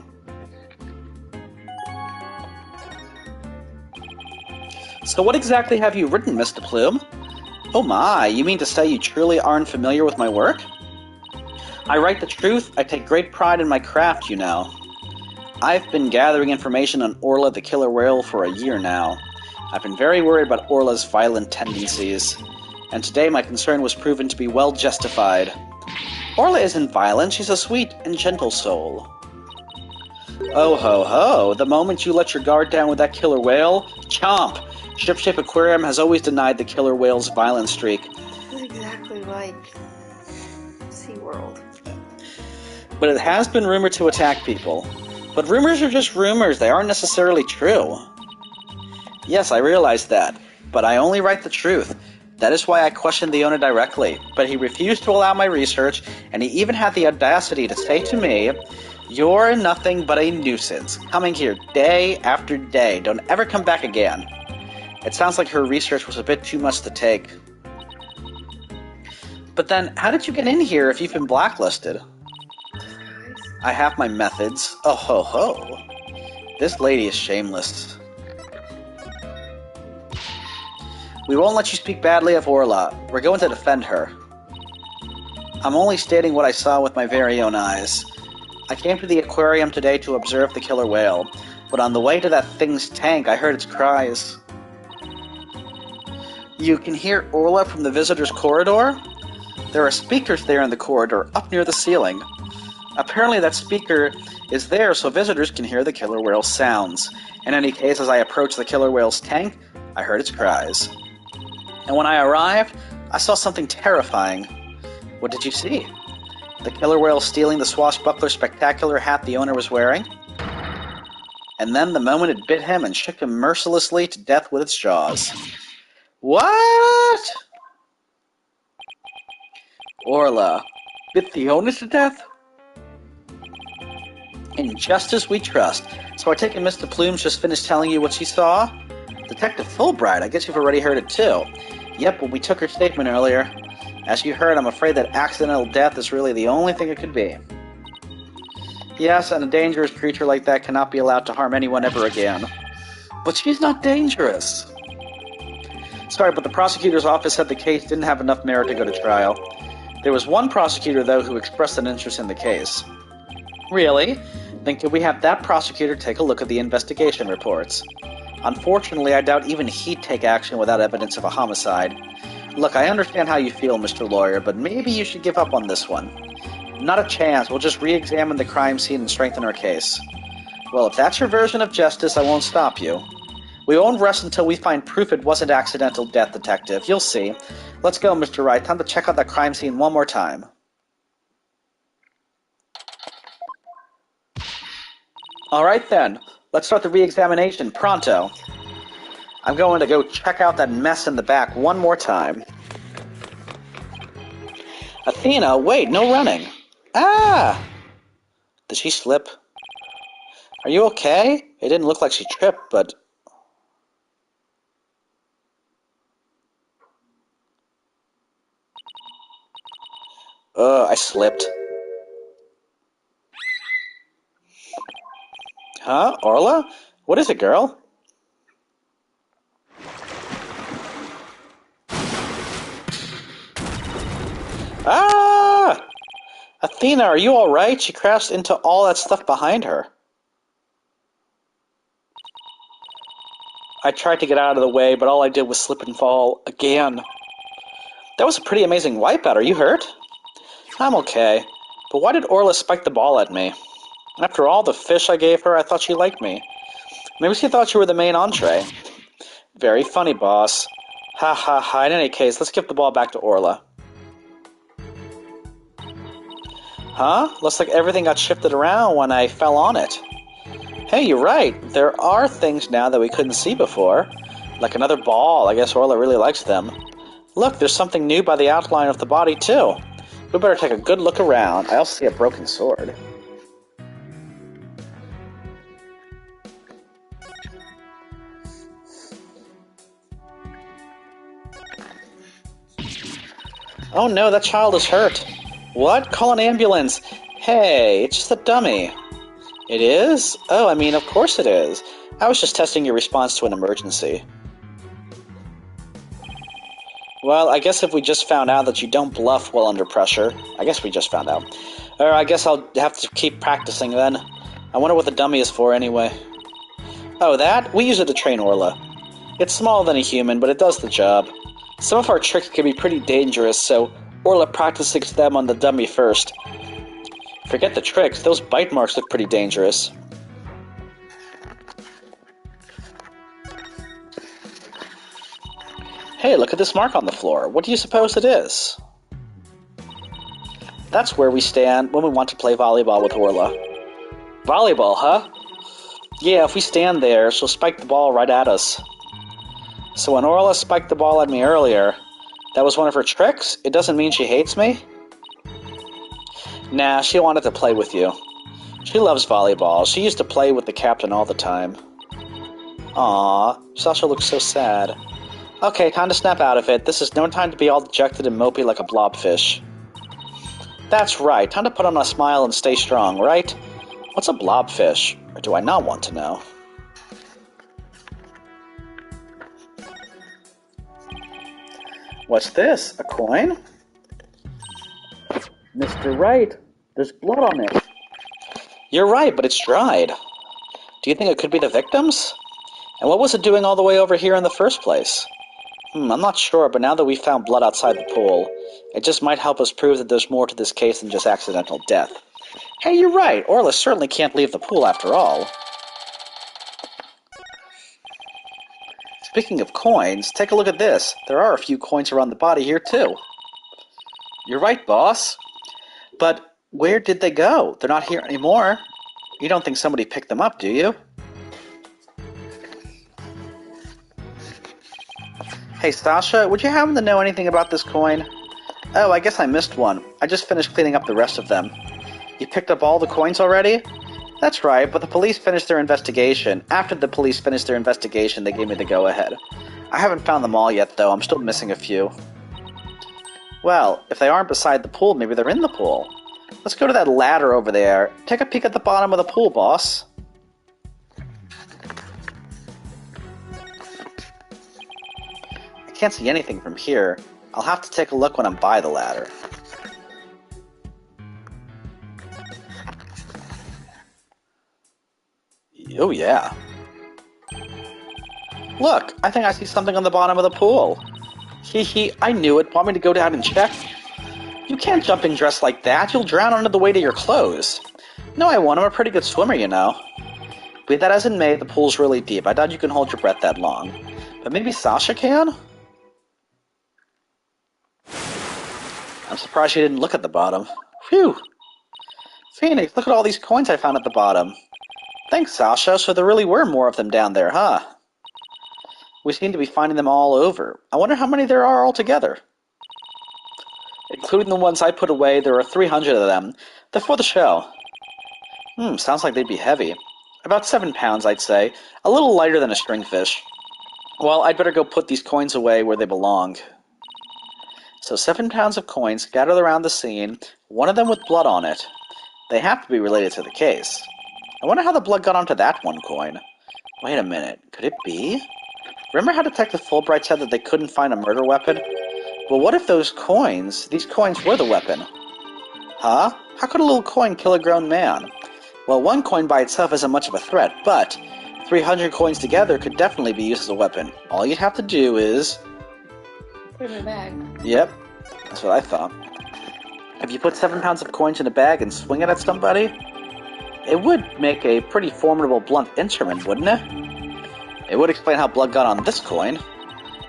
So what exactly have you written, Mr. Plume? Oh my, you mean to say you truly aren't familiar with my work? I write the truth, I take great pride in my craft, you know. I've been gathering information on Orla the killer whale for a year now. I've been very worried about Orla's violent tendencies, and today my concern was proven to be well justified. Orla isn't violent, she's a sweet and gentle soul. Oh ho ho, the moment you let your guard down with that killer whale, chomp! Shipshape Aquarium has always denied the killer whale's violent streak. It's exactly like SeaWorld. But it has been rumored to attack people. But rumors are just rumors, they aren't necessarily true. Yes, I realize that, but I only write the truth. That is why I questioned the owner directly, but he refused to allow my research, and he even had the audacity to say to me, "You're nothing but a nuisance, coming here day after day, don't ever come back again." It sounds like her research was a bit too much to take. But then, how did you get in here if you've been blacklisted? I have my methods. Oh ho ho. This lady is shameless. We won't let you speak badly of Orla. We're going to defend her. I'm only stating what I saw with my very own eyes. I came to the aquarium today to observe the killer whale, but on the way to that thing's tank I heard its cries. You can hear Orla from the visitor's corridor? There are speakers there in the corridor, up near the ceiling. Apparently that speaker is there so visitors can hear the killer whale's sounds. In any case, as I approached the killer whale's tank, I heard its cries. And when I arrived, I saw something terrifying. What did you see? The killer whale stealing the swashbuckler spectacular hat the owner was wearing? And then the moment it bit him and shook him mercilessly to death with its jaws. What? Orla bit the owner to death? In justice we trust. So I take it Mr. Plume's just finished telling you what she saw? Detective Fulbright, I guess you've already heard it too. Yep, when we took her statement earlier. As you heard, I'm afraid that accidental death is really the only thing it could be. Yes, and a dangerous creature like that cannot be allowed to harm anyone ever again. But she's not dangerous. Sorry, but the prosecutor's office said the case didn't have enough merit to go to trial. There was one prosecutor, though, who expressed an interest in the case. Really? Then could we have that prosecutor take a look at the investigation reports? Unfortunately, I doubt even he'd take action without evidence of a homicide. Look, I understand how you feel, Mr. Lawyer, but maybe you should give up on this one. Not a chance. We'll just re-examine the crime scene and strengthen our case. Well, if that's your version of justice, I won't stop you. We won't rest until we find proof it wasn't accidental death, Detective. You'll see. Let's go, Mr. Wright. Time to check out that crime scene one more time. All right, then. Let's start the re-examination pronto. I'm going to go check out that mess in the back one more time. Athena, wait, no running. Ah! Did she slip? Are you okay? It didn't look like she tripped, but... I slipped. Huh? Orla? What is it, girl? Ah! Athena, are you alright? She crashed into all that stuff behind her. I tried to get out of the way, but all I did was slip and fall again. That was a pretty amazing wipeout. Are you hurt? I'm okay. But why did Orla spike the ball at me? After all the fish I gave her, I thought she liked me. Maybe she thought you were the main entree. Very funny, boss. Ha ha ha. In any case, let's give the ball back to Orla. Huh? Looks like everything got shifted around when I fell on it. Hey, you're right. There are things now that we couldn't see before. Like another ball. I guess Orla really likes them. Look, there's something new by the outline of the body, too. We better take a good look around. I also see a broken sword. Oh no, that child is hurt. What? Call an ambulance. Hey, it's just a dummy. It is? Oh, I mean, of course it is. I was just testing your response to an emergency. Well, I guess if we just found out that you don't bluff while under pressure. I guess we just found out. Or I guess I'll have to keep practicing then. I wonder what the dummy is for anyway. Oh, that? We use it to train Orla. It's smaller than a human, but it does the job. Some of our tricks can be pretty dangerous, so Orla practices them on the dummy first. Forget the tricks, those bite marks look pretty dangerous. Hey, look at this mark on the floor. What do you suppose it is? That's where we stand when we want to play volleyball with Orla. Volleyball, huh? Yeah, if we stand there, she'll spike the ball right at us. So when Orla spiked the ball at me earlier, that was one of her tricks? It doesn't mean she hates me? Nah, she wanted to play with you. She loves volleyball. She used to play with the captain all the time. Aww, Sasha looks so sad. Okay, time to snap out of it. This is no time to be all dejected and mopey like a blobfish. That's right, time to put on a smile and stay strong, right? What's a blobfish? Or do I not want to know? What's this? A coin? Mr. Wright, there's blood on it. You're right, but it's dried. Do you think it could be the victims? And what was it doing all the way over here in the first place? I'm not sure, but now that we've found blood outside the pool, it just might help us prove that there's more to this case than just accidental death. Hey, you're right. Orla certainly can't leave the pool after all. Speaking of coins, take a look at this. There are a few coins around the body here, too. You're right, boss. But where did they go? They're not here anymore. You don't think somebody picked them up, do you? Hey, Sasha, would you happen to know anything about this coin? Oh, I guess I missed one. I just finished cleaning up the rest of them. You picked up all the coins already? That's right, but the police finished their investigation. After the police finished their investigation, they gave me the go-ahead. I haven't found them all yet, though. I'm still missing a few. Well, if they aren't beside the pool, maybe they're in the pool. Let's go to that ladder over there. Take a peek at the bottom of the pool, boss. I can't see anything from here. I'll have to take a look when I'm by the ladder. Oh, yeah. Look, I think I see something on the bottom of the pool. Hee hee, I knew it. Want me to go down and check? You can't jump in dressed like that. You'll drown under the weight of your clothes. No, I won't. I'm a pretty good swimmer, you know. Be that as it may, the pool's really deep. I doubt you can hold your breath that long. But maybe Sasha can? I'm surprised she didn't look at the bottom. Phew! Phoenix, look at all these coins I found at the bottom. Thanks, Sasha. So there really were more of them down there, huh? We seem to be finding them all over. I wonder how many there are altogether. Including the ones I put away, there are 300 of them. They're for the show. Sounds like they'd be heavy. About 7 pounds, I'd say. A little lighter than a stringfish. Well, I'd better go put these coins away where they belong. So 7 pounds of coins scattered around the scene, one of them with blood on it. They have to be related to the case. I wonder how the blood got onto that one coin. Wait a minute, could it be? Remember how Detective Fulbright said that they couldn't find a murder weapon? Well, what if these coins were the weapon? Huh? How could a little coin kill a grown man? Well, one coin by itself isn't much of a threat, but 300 coins together could definitely be used as a weapon. All you'd have to do is... Put it in a bag. Yep, that's what I thought. If you put 7 pounds of coins in a bag and swing it at somebody, it would make a pretty formidable blunt instrument, wouldn't it? It would explain how blood got on this coin.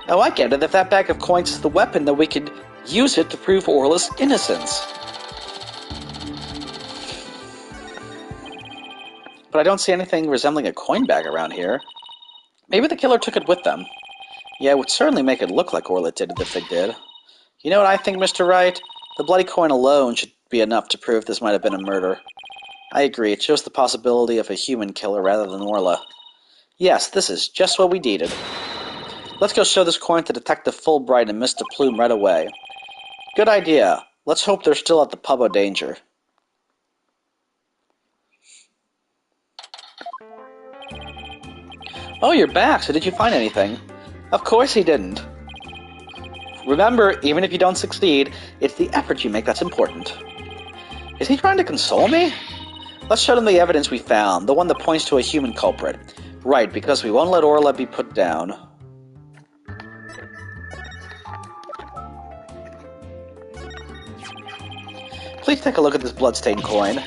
Oh, I get it. If that bag of coins is the weapon, then we could use it to prove Orla's innocence. But I don't see anything resembling a coin bag around here. Maybe the killer took it with them. Yeah, it would certainly make it look like Orla did it if they did. You know what I think, Mr. Wright? The bloody coin alone should be enough to prove this might have been a murder. I agree, it shows the possibility of a human killer rather than Orla. Yes, this is just what we needed. Let's go show this coin to Detective Fulbright and Mr. Plume right away. Good idea. Let's hope they're still at the Pub of Danger. Oh, you're back, so did you find anything? Of course he didn't. Remember, even if you don't succeed, it's the effort you make that's important. Is he trying to console me? Let's show them the evidence we found, the one that points to a human culprit. Right, because we won't let Orla be put down. Please take a look at this bloodstained coin.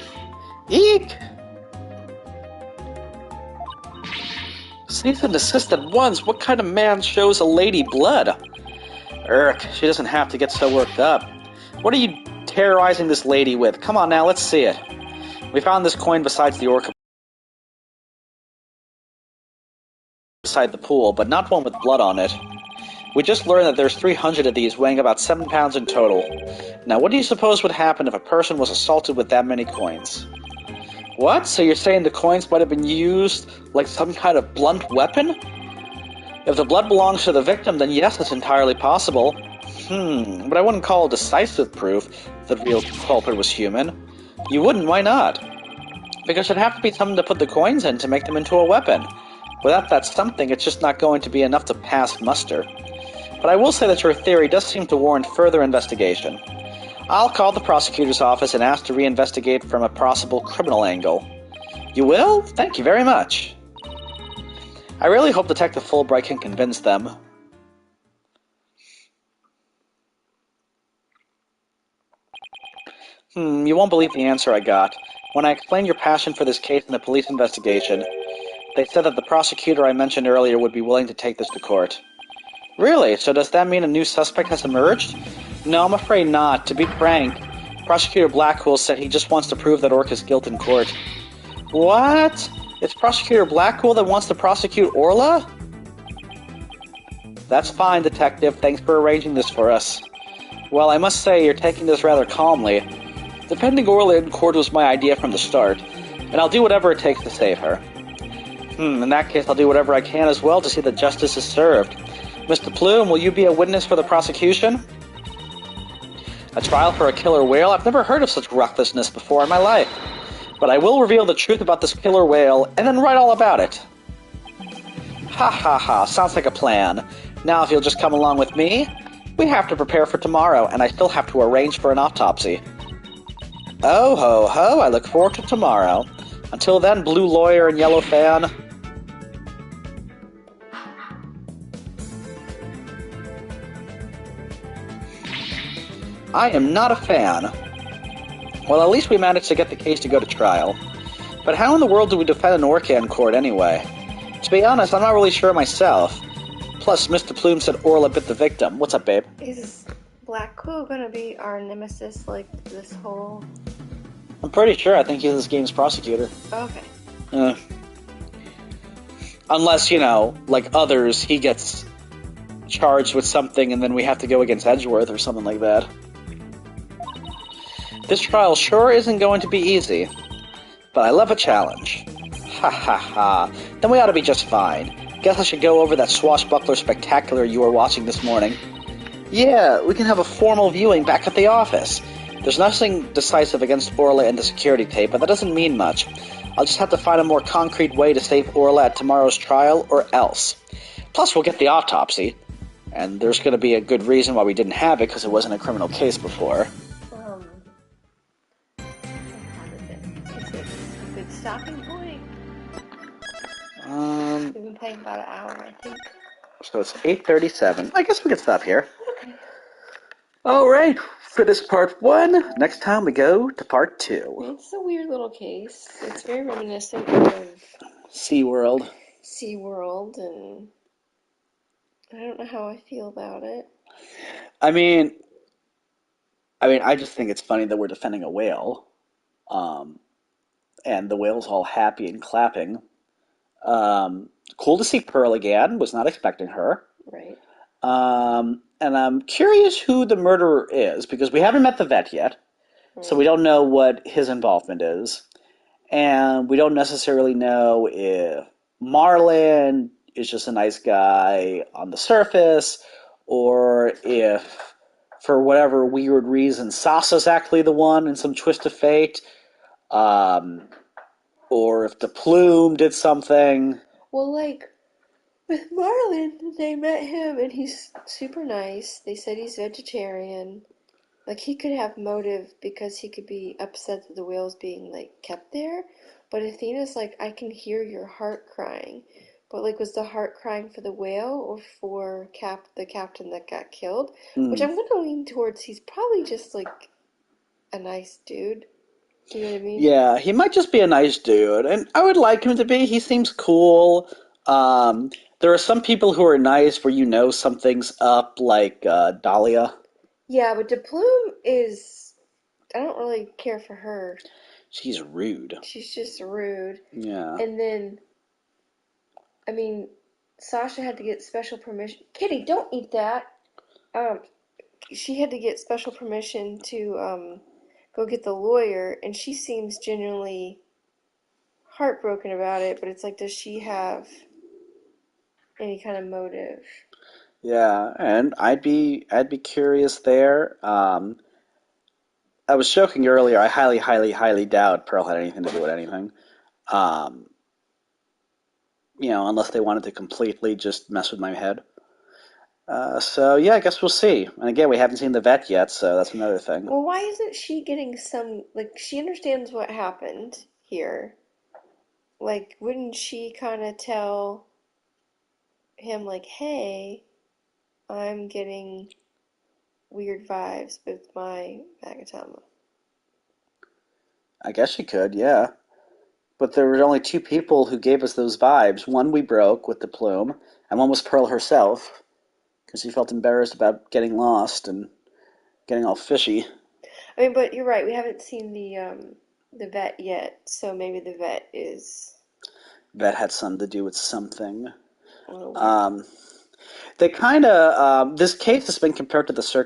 Eek! Cease and desist at once. What kind of man shows a lady blood? She doesn't have to get so worked up. What are you terrorizing this lady with? Come on now, let's see it. We found this coin besides the orca beside the pool, but not one with blood on it. We just learned that there's 300 of these, weighing about 7 pounds in total. Now, what do you suppose would happen if a person was assaulted with that many coins? What? So you're saying the coins might have been used like some kind of blunt weapon? If the blood belongs to the victim, then yes, it's entirely possible. But I wouldn't call it decisive proof that the real culprit was human. You wouldn't, why not? Because it'd have to be something to put the coins in to make them into a weapon. Without that something, it's just not going to be enough to pass muster. But I will say that your theory does seem to warrant further investigation. I'll call the prosecutor's office and ask to reinvestigate from a possible criminal angle. You will? Thank you very much. I really hope Detective Fulbright can convince them. You won't believe the answer I got. When I explained your passion for this case in the police investigation, they said that the prosecutor I mentioned earlier would be willing to take this to court. Really? So does that mean a new suspect has emerged? No, I'm afraid not. To be frank, Prosecutor Blackwell said he just wants to prove that Orca's guilt in court. What? It's Prosecutor Blackwell that wants to prosecute Orla? That's fine, Detective. Thanks for arranging this for us. Well, I must say you're taking this rather calmly. Defending Orla in court was my idea from the start, and I'll do whatever it takes to save her. In that case, I'll do whatever I can as well to see that justice is served. Mr. Plume, will you be a witness for the prosecution? A trial for a killer whale? I've never heard of such recklessness before in my life. But I will reveal the truth about this killer whale, and then write all about it. Ha ha ha, sounds like a plan. Now if you'll just come along with me, we have to prepare for tomorrow, and I still have to arrange for an autopsy. Oh ho ho, I look forward to tomorrow. Until then, Blue Lawyer and Yellow Fan... I am not a fan. Well, at least we managed to get the case to go to trial. But how in the world do we defend an orca in court anyway? To be honest, I'm not really sure myself. Plus, Mr. Plume said Orla bit the victim. What's up, babe? Is Blackwell gonna be our nemesis, like, this whole... I'm pretty sure. I think he's this game's prosecutor. Okay. Unless, you know, like others, he gets charged with something and then we have to go against Edgeworth or something like that. This trial sure isn't going to be easy, but I love a challenge. Ha ha ha, then we ought to be just fine. Guess I should go over that swashbuckler spectacular you were watching this morning. Yeah, we can have a formal viewing back at the office. There's nothing decisive against Orla in the security tape, but that doesn't mean much. I'll just have to find a more concrete way to save Orla at tomorrow's trial, or else. Plus, we'll get the autopsy. And there's going to be a good reason why we didn't have it, because it wasn't a criminal case before. like about an hour, I think. So it's 8:37. I guess we could stop here. Okay. All right, finish part 1. Next time we go to part 2. It's a weird little case. It's very reminiscent of SeaWorld. SeaWorld, and I don't know how I feel about it. I mean, I just think it's funny that we're defending a whale, um, and the whale's all happy and clapping. Cool to see Pearl again. Was not expecting her. Right. And I'm curious who the murderer is because we haven't met the vet yet, so we Right. don't know what his involvement is, and we don't necessarily know if Marlin is just a nice guy on the surface, or if, for whatever weird reason, Sasa's actually the one in some twist of fate, um, or if the plume did something. Well, like, with Marlon, they met him and he's super nice. They said he's vegetarian. Like, he could have motive because he could be upset that the whale's being, like, kept there. But Athena's like, I can hear your heart crying. But, like, was the heart crying for the whale or for the captain that got killed? Which Hmm. I'm gonna lean towards he's probably just, like, a nice dude. You know what I mean? Yeah, he might just be a nice dude, and I would like him to be. He seems cool. Um, there are some people who are nice where you know something's up, like Dahlia. Yeah, but DePlume is. I don't really care for her. She's rude. She's just rude. Yeah. And then, I mean, Sasha had to get special permission. Kitty, don't eat that. Um, she had to get special permission to go get the lawyer, and she seems genuinely heartbroken about it. But it's like, does she have any kind of motive? Yeah, and I'd be curious there. I was joking earlier. I highly, highly, highly doubt Pearl had anything to do with anything. Um, unless they wanted to completely just mess with my head. So yeah, I guess we'll see. And again, we haven't seen the vet yet, so that's another thing. Well, why isn't she getting some, like, she understands what happened here. Like, wouldn't she kind of tell him, like, hey, I'm getting weird vibes with my Magatama? I guess she could, yeah. But there were only two people who gave us those vibes. One we broke with the plume, and one was Pearl herself, because she felt embarrassed about getting lost and getting all fishy. I mean, but you're right, we haven't seen the vet yet, so maybe the vet is That had something to do with something. a little weird. Um, they kind of, this case has been compared to the circus